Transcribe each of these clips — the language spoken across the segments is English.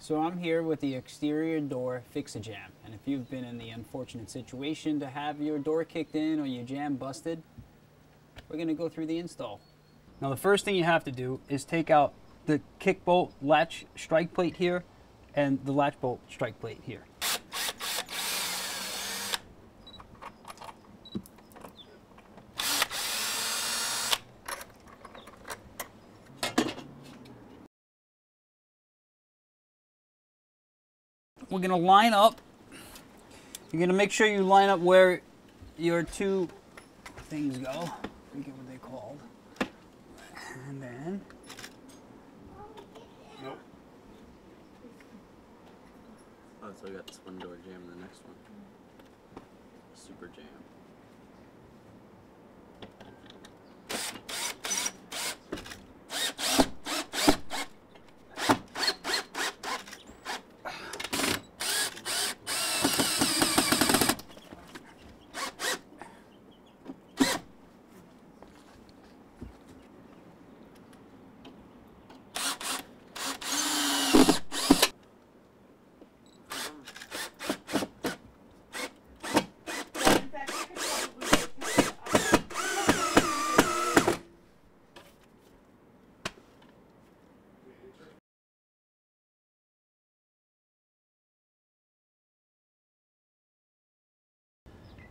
So I'm here with the exterior door fix-a-jamb, and if you've been in the unfortunate situation to have your door kicked in or your jamb busted, we're going to go through the install. Now the first thing you have to do is take out the kick bolt latch strike plate here and the latch bolt strike plate here. We're going to line up. You're going to make sure you line up where your two things go. I forget what they're called. And then... Nope. Oh, so we got this one door jamb and the next one. Super jamb.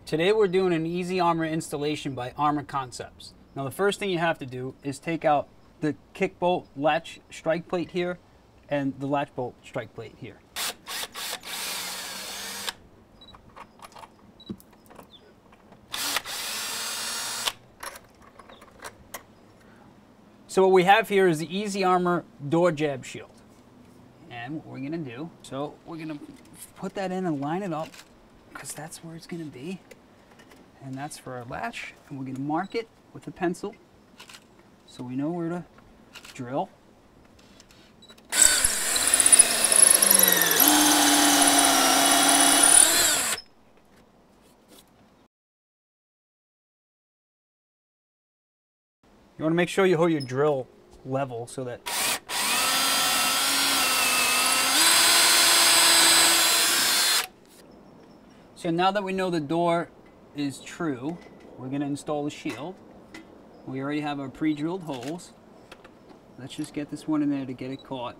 Today we're doing an easy armor installation by Armor Concepts. Now the first thing you have to do is take out the kick bolt latch strike plate here and the latch bolt strike plate here. So what we have here is the Easy Armor door jab shield. And what we're going to do, so we're going to put that in and line it up because that's where it's going to be. And that's for our latch, and we're going to mark it with a pencil so we know where to drill. You want to make sure you hold your drill level so that so now that we know the door is true, we're going to install the shield. We already have our pre-drilled holes. Let's just get this one in there to get it caught.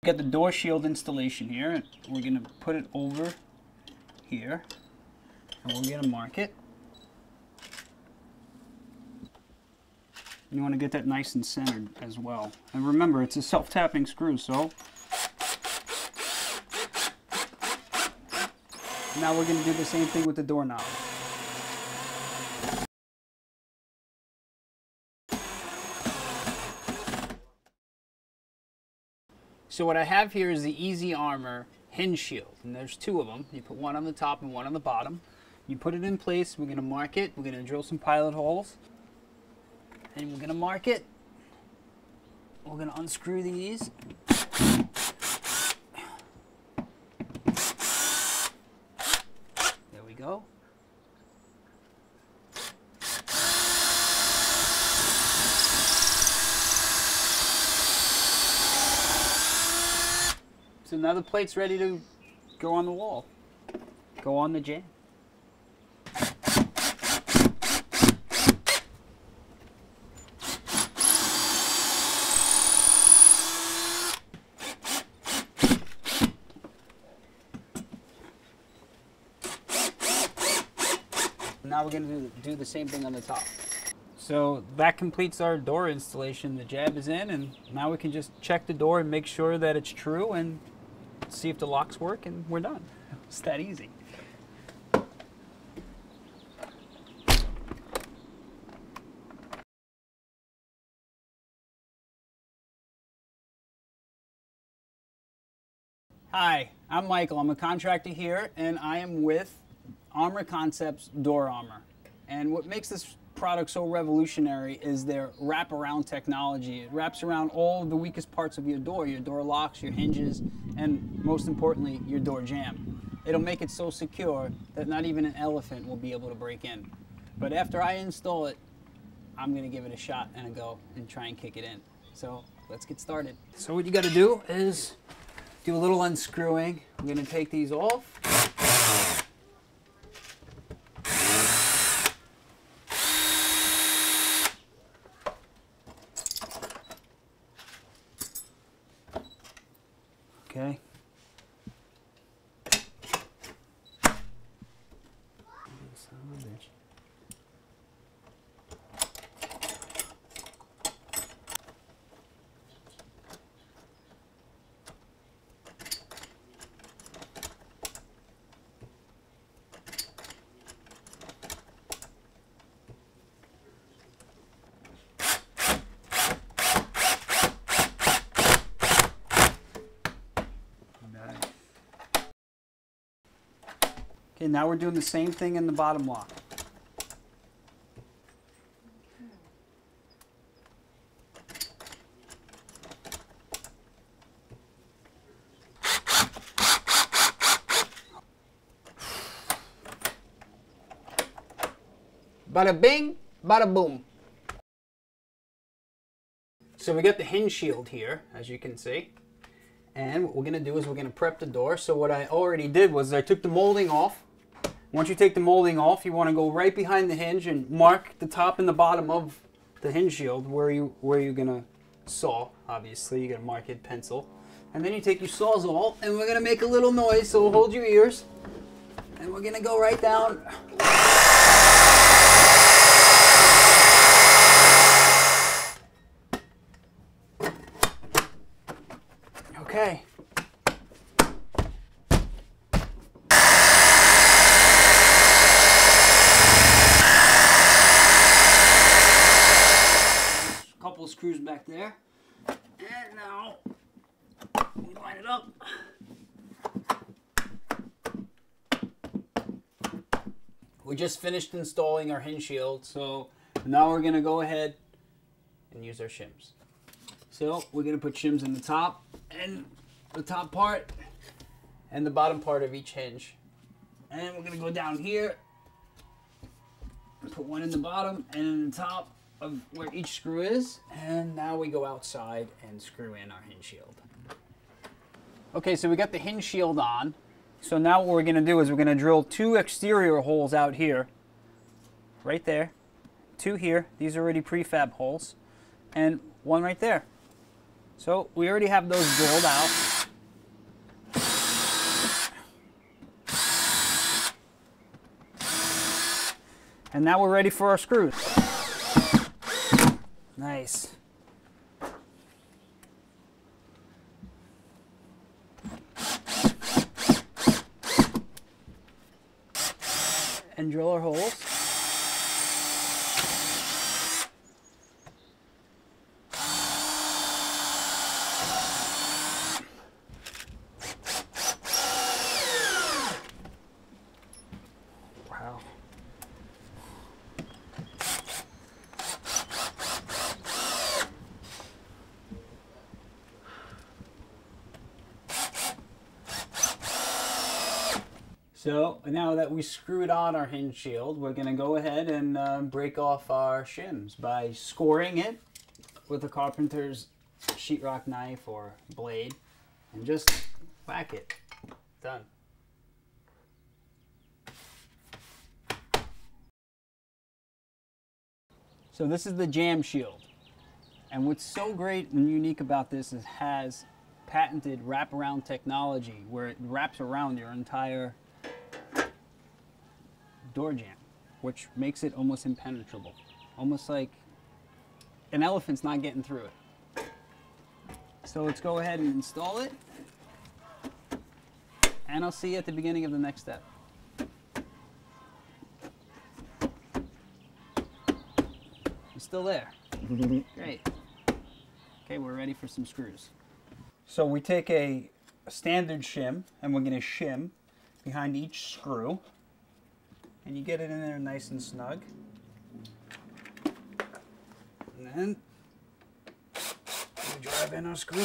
Got the door shield installation here, and we're going to put it over here, and we're going to mark it. You want to get that nice and centered as well. And remember, it's a self-tapping screw, so now we're going to do the same thing with the doorknob. So what I have here is the Easy Armor hinge shield, and there's two of them. You put one on the top and one on the bottom. You put it in place, we're going to mark it, we're going to drill some pilot holes, and we're going to mark it. We're going to unscrew these. There we go. So now the plate's ready to go on the wall, go on the jamb. Now we're going to do the same thing on the top. So that completes our door installation. The jab is in, and now we can just check the door and make sure that it's true and see if the locks work, and we're done. It's that easy. Hi, I'm Michael. I'm a contractor here, and I am with Armor Concepts Door Armor. And what makes this product so revolutionary is their wraparound technology. It wraps around all of the weakest parts of your door locks, your hinges, and most importantly, your door jamb. It'll make it so secure that not even an elephant will be able to break in. But after I install it, I'm gonna give it a shot and a go and try and kick it in. So let's get started. So what you gotta do is do a little unscrewing. I'm gonna take these off. Okay. Son of a bitch. Okay, now we're doing the same thing in the bottom lock. Bada bing, bada boom. So we got the hinge shield here, as you can see. And what we're gonna do is we're gonna prep the door. So what I already did was I took the molding off. Once you take the molding off, you wanna go right behind the hinge and mark the top and the bottom of the hinge shield where you're gonna saw. Obviously, you gotta mark it, pencil. And then you take your Sawzall, and we're gonna make a little noise, so hold your ears. And we're gonna go right down. Okay. A couple of screws back there. And now we line it up. We just finished installing our hinge shield, so now we're gonna go ahead and use our shims. So we're gonna put shims in the top and the top part and the bottom part of each hinge. And we're gonna go down here, put one in the bottom and in the top of where each screw is. And now we go outside and screw in our hinge shield. Okay, so we got the hinge shield on. So now what we're gonna do is we're gonna drill 2 exterior holes out here, right there, 2 here. These are already prefab holes, and 1 right there. So we already have those drilled out. And now we're ready for our screws. Nice. And drill our holes. Wow. So now that we screwed on our hinge shield, we're going to go ahead and break off our shims by scoring it with a carpenter's sheetrock knife or blade and just whack it. Done. So this is the jamb shield. And what's so great and unique about this is it has patented wraparound technology where it wraps around your entire door jamb, which makes it almost impenetrable. Almost like an elephant's not getting through it. So let's go ahead and install it. And I'll see you at the beginning of the next step. You're still there. Great. Okay, we're ready for some screws. So we take a standard shim and we're going to shim behind each screw. And you get it in there nice and snug. And then we drive in our screw.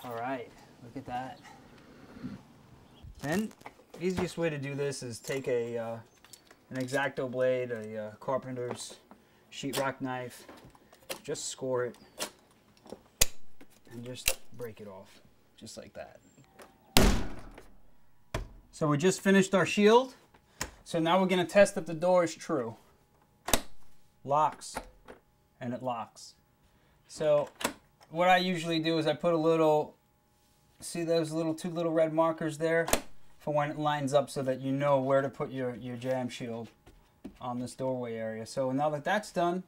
All right, look at that. Then, easiest way to do this is take an X-Acto blade, a carpenter's sheetrock knife, just score it, and just break it off, just like that. So we just finished our shield. So now we're going to test if the door is true. Locks, and it locks. So what I usually do is I put a little, see those two little red markers there? For when it lines up so that you know where to put your jamb shield on this doorway area. So now that that's done,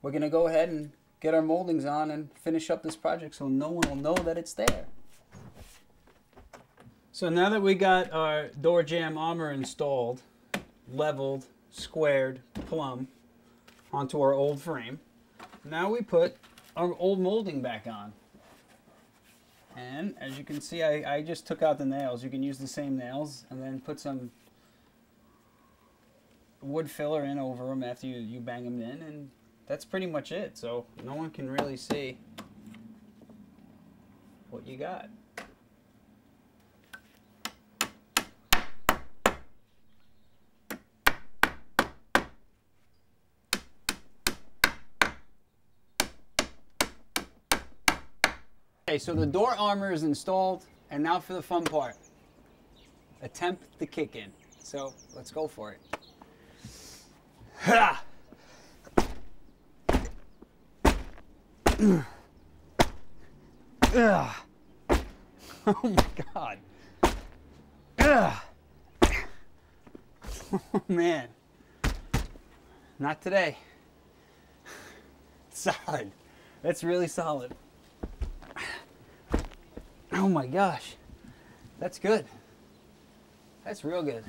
we're going to go ahead and get our moldings on and finish up this project so no one will know that it's there. So now that we got our door jamb armor installed, leveled, squared, plumb onto our old frame, now we put our old molding back on. And as you can see, I just took out the nails. You can use the same nails and then put some wood filler in over them after you bang them in, and that's pretty much it. So no one can really see what you got. Okay, so the door armor is installed, and now for the fun part. Attempt the kick in. So let's go for it. Ha! Oh my God. Oh man. Not today. Solid. That's really solid. Oh my gosh, that's good. That's real good.